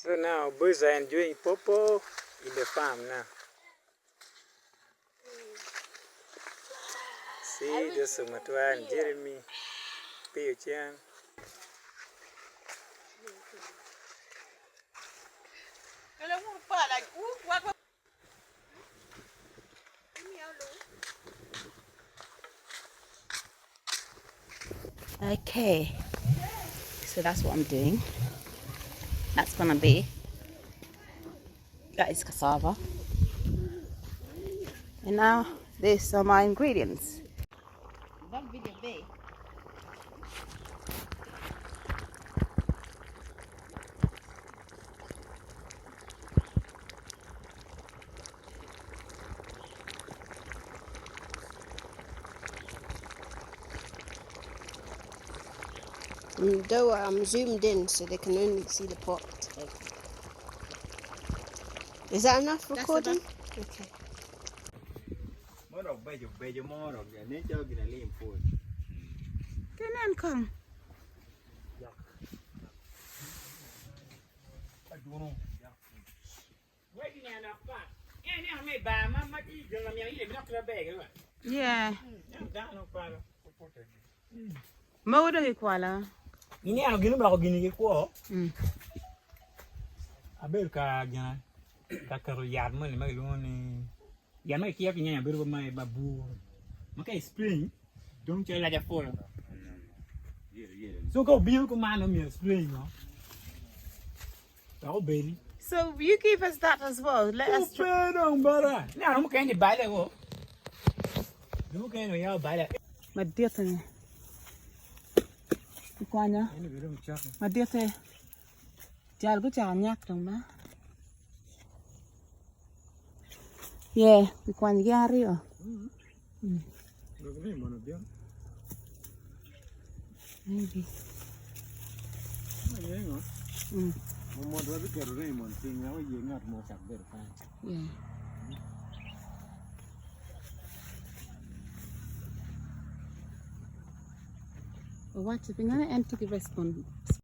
So now boys are enjoying popo in the farm now. See, this is Matwa and Jeremy, Pio Chan. Okay, so that's what I'm doing. That's gonna be, that is cassava. And now these are my ingredients. That video be. Though I'm zoomed in so they can only see the pot. Is that enough recording? Okay. Come. Yeah. Mawdo hikwala. Ini ano gini ba ko gini ko? Abel ka gana ka karo yard mo ni maglo ni. Yan may kiya kinya ya biru may babu. Maka spring don't tell la ja for. So go bill ko man me spring no. Tao baby. So you give us that as well. Let us try. No bara. Na mo kay ni baile ko. Mo kay no ya baile. Madete. Kwanya. Madete. Jal go cha nyak tong na. Yeah, we kwanya gari o. Maybe. Yeah. Watch it. We're gonna enter the response.